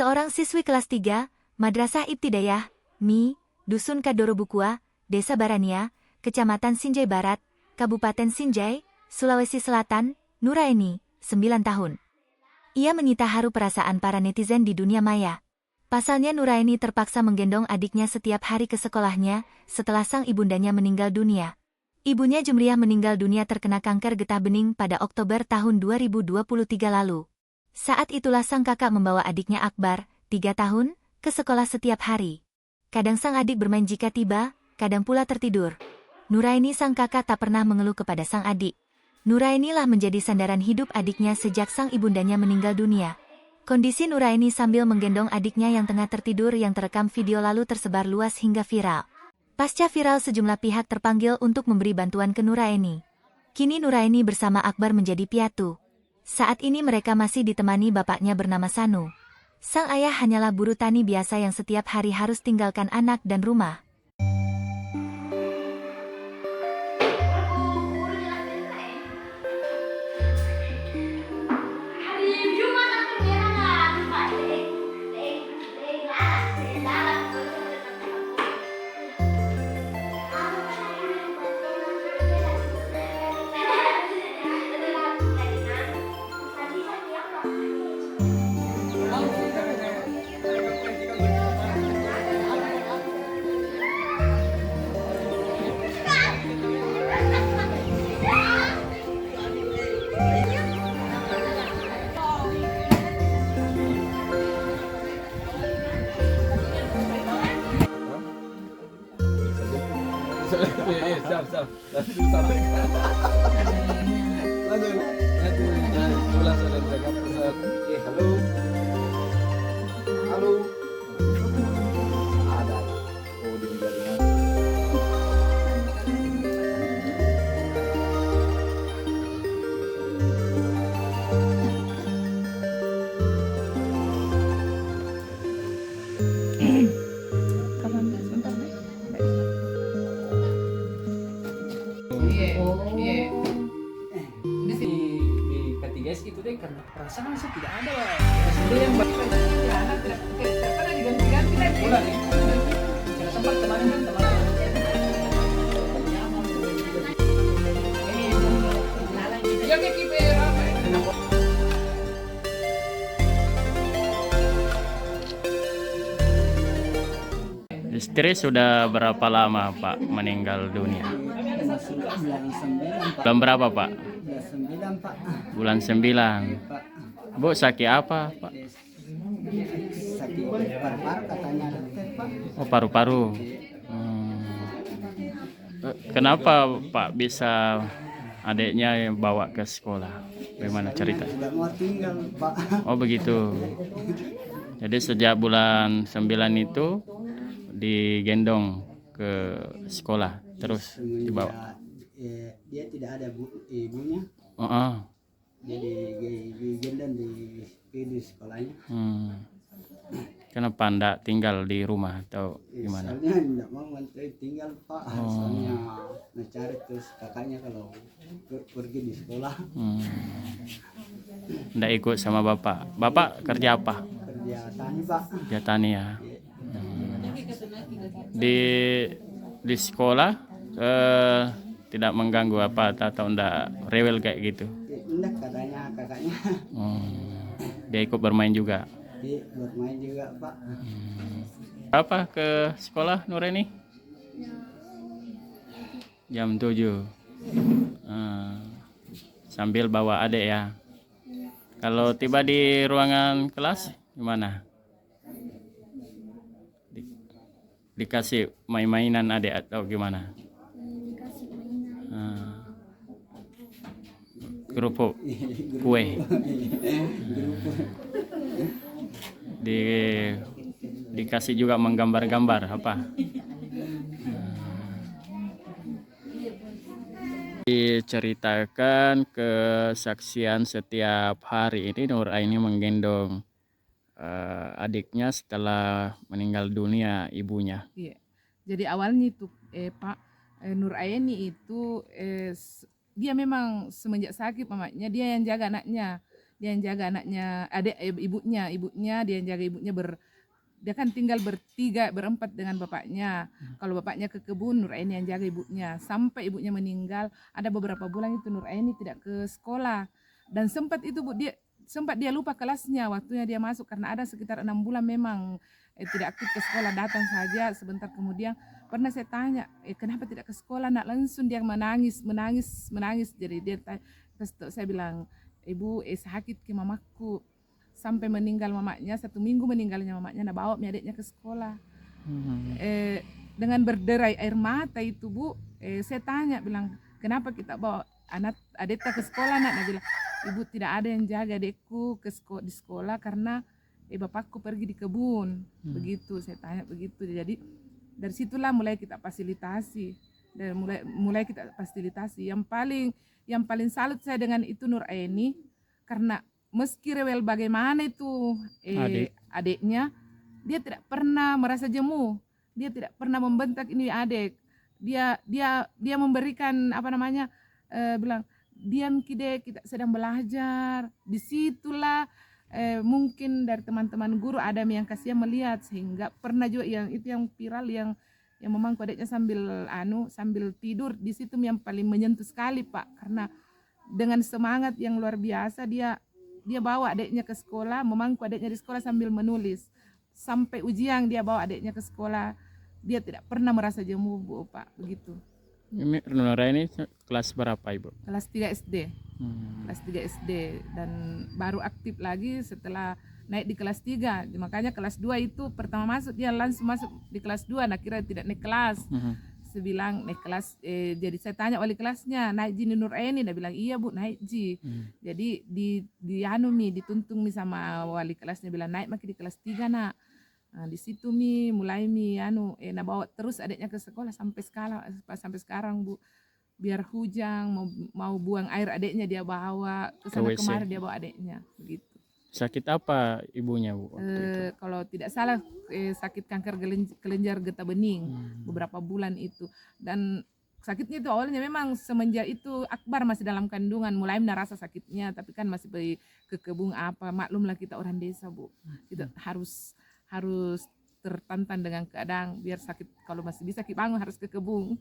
Seorang siswi kelas 3, Madrasah Ibtidaiyah, Mi, Dusun Kadorobukua, Desa Barania, Kecamatan Sinjai Barat, Kabupaten Sinjai, Sulawesi Selatan, Nuraini, 9 tahun. Ia menyita haru perasaan para netizen di dunia maya. Pasalnya Nuraini terpaksa menggendong adiknya setiap hari ke sekolahnya, setelah sang ibundanya meninggal dunia. Ibunya Jumriah meninggal dunia terkena kanker getah bening pada Oktober tahun 2023 lalu. Saat itulah sang kakak membawa adiknya Akbar, 3 tahun, ke sekolah setiap hari. Kadang sang adik bermain jika tiba, kadang pula tertidur. Nuraini sang kakak tak pernah mengeluh kepada sang adik. Nuraini lah menjadi sandaran hidup adiknya sejak sang ibundanya meninggal dunia. Kondisi Nuraini sambil menggendong adiknya yang tengah tertidur yang terekam video lalu tersebar luas hingga viral. Pasca viral sejumlah pihak terpanggil untuk memberi bantuan ke Nuraini. Kini Nuraini bersama Akbar menjadi piatu. Saat ini mereka masih ditemani bapaknya bernama Sanu. Sang ayah hanyalah buruh tani biasa yang setiap hari harus tinggalkan anak dan rumah. Siap. Langsung. Pulang sudah jaga pusat. Halo. Halo. Ada. Oh, di jaringan. Di ketiga itu deh karena perasaan sih tidak ada lah. Sendiri yang tidak pernah diganti-ganti lagi. Udah nih. Tidak sempat kemarin kan teman. Ya kayak kiper apa? Istri sudah berapa lama Pak meninggal dunia? Bulan berapa Pak? Bulan 9. Bu sakit apa Pak? Sakit paru-paru katanya dokter Pak. Oh paru-paru. Kenapa Pak bisa adiknya yang bawa ke sekolah? Bagaimana cerita? Tidak mau tinggal Pak. Oh begitu. Jadi sejak bulan 9 itu digendong ke sekolah terus dibawa. Dia tidak ada ibunya. Jadi digendong di sekolahnya. Kenapa enggak tinggal di rumah atau gimana? Soalnya tidak mau tinggal Pak. Soalnya mencari terus kakaknya kalau pergi di sekolah. Enggak ikut sama bapak. Bapak kerja apa? Kerja tani Pak. Kerja tani ya. Di sekolah tidak mengganggu apa atau enggak rewel kayak gitu? Enggak katanya kakaknya. Dia ikut bermain juga. Dia bermain juga Pak. Apa ke sekolah Nuraini? Jam 7. Sambil bawa adik ya. Kalau tiba di ruangan kelas gimana? Dikasih main-mainan adik atau gimana? Kerupuk, kue. Dikasih juga menggambar-gambar apa? Diceritakan kesaksian setiap hari ini Nuraini menggendong adiknya setelah meninggal dunia ibunya. Iya. Jadi awalnya itu Pak Nuraini itu dia memang semenjak sakit mamanya dia yang jaga anaknya. dia yang jaga anaknya, ibunya dia yang jaga ibunya dia kan tinggal berempat dengan bapaknya. Kalau bapaknya ke kebun, Nur Aini yang jaga ibunya. Sampai ibunya meninggal, ada beberapa bulan itu Nur Aini tidak ke sekolah. Dan sempat itu Bu, dia lupa kelasnya waktunya dia masuk karena ada sekitar 6 bulan memang tidak aktif ke sekolah, datang saja sebentar kemudian. Pernah saya tanya, kenapa tidak ke sekolah? Nak langsung dia menangis. Jadi dia saya bilang, ibu sakit ke mamaku. Sampai meninggal mamanya, 1 minggu meninggalnya mamanya, nah bawa adiknya ke sekolah. Dengan berderai air mata itu Bu, saya tanya, bilang, kenapa kita bawa adiknya ke sekolah? Nak bilang, ibu tidak ada yang jaga adikku di sekolah karena bapakku pergi di kebun. Begitu, saya tanya begitu. Jadi dari situlah mulai kita fasilitasi. Dan mulai kita fasilitasi. Yang paling salut saya dengan itu Nur Aini, karena meski rewel bagaimana itu adiknya, dia tidak pernah merasa jemu, dia tidak pernah membentak ini adik. Dia memberikan bilang, diam Kide, kita sedang belajar. Disitulah mungkin dari teman-teman guru ada yang kasihan melihat, sehingga pernah juga yang viral yang memangku adiknya sambil tidur. Di situ yang paling menyentuh sekali Pak, karena dengan semangat yang luar biasa dia bawa adiknya ke sekolah, memangku adiknya di sekolah sambil menulis. Sampai ujian dia bawa adiknya ke sekolah. Dia tidak pernah merasa jemu Bu, Pak, begitu. Nur Aini kelas berapa Ibu? Kelas 3 SD. Kelas 3 SD dan baru aktif lagi setelah naik di kelas 3. Makanya kelas 2 itu pertama masuk dia langsung masuk di kelas 2, nah kira tidak naik kelas. Saya bilang naik kelas, jadi saya tanya wali kelasnya, naik ji Nur Aini? Dia bilang iya Bu, naik ji. Jadi dituntung sama wali kelasnya, bilang naik makin di kelas 3 nak. Nah, di situ mulai bawa terus adiknya ke sekolah sampai sekarang Bu. Biar hujan mau buang air adiknya dia bawa ke sana kemari, dia bawa adiknya begitu. Sakit apa ibunya Bu waktu itu? Kalau tidak salah sakit kanker kelenjar getah bening beberapa bulan itu. Dan sakitnya itu awalnya memang semenjak itu Akbar masih dalam kandungan mulai merasa sakitnya, tapi kan masih pergi ke kebun maklumlah kita orang desa Bu, kita harus tertantang dengan keadaan. Biar sakit, kalau masih bisa bangun harus ke kebun.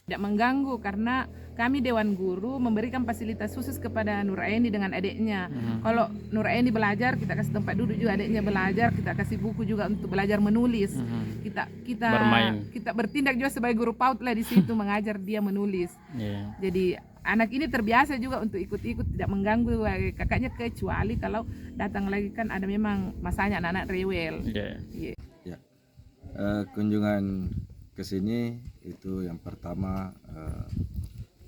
Tidak mengganggu karena kami Dewan Guru memberikan fasilitas khusus kepada Nur Aini dengan adiknya. Kalau Nur Aini belajar, kita kasih tempat duduk juga adiknya belajar, kita kasih buku juga untuk belajar menulis. Kita bertindak juga sebagai guru PAUD lah di situ mengajar dia menulis. Jadi anak ini terbiasa juga untuk ikut-ikut, tidak mengganggu kakaknya, kecuali kalau datang lagi kan ada memang masanya anak-anak rewel. Kunjungan ke sini itu yang pertama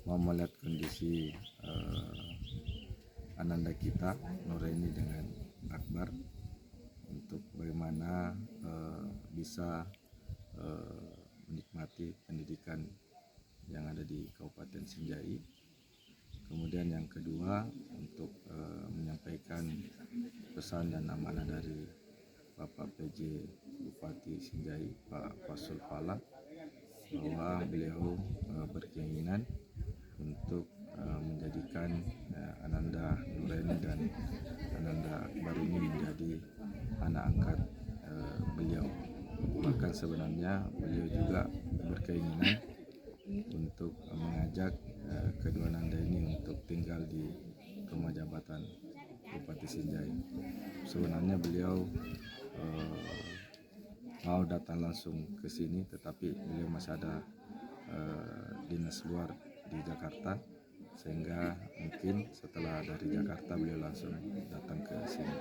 mau melihat kondisi ananda kita Nur Aini dengan Akbar, untuk bagaimana bisa menikmati pendidikan yang ada di Kabupaten Sinjai. Kemudian yang kedua untuk menyampaikan pesan dan amanah dari Bapak PJ Bupati Sinjai Pak Fasul Pala, bahwa beliau berkeinginan untuk menjadikan Ananda Nur Aini dan Ananda Akbar ini menjadi anak angkat beliau. Bahkan sebenarnya beliau juga berkeinginan untuk mengajak kedua Ananda ini untuk tinggal di rumah jabatan Bupati Sinjai. Sebenarnya beliau mau datang langsung ke sini, tetapi beliau masih ada dinas luar di Jakarta, sehingga mungkin setelah dari Jakarta beliau langsung datang ke sini.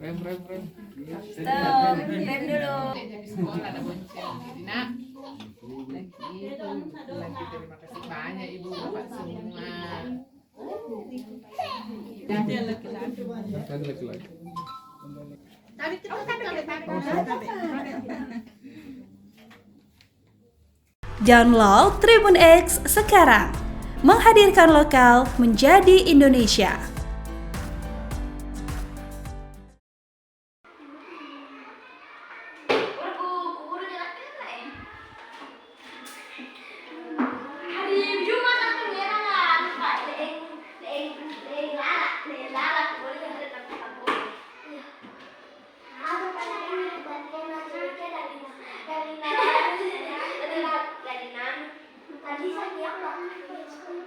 Rem. Stop, rem dulu. Sekolah ada bonceng. Nak, lagi terima kasih banyak Ibu Bapak semua. Laki-laki. Download Tribun X sekarang, menghadirkan lokal menjadi Indonesia. Indonesia.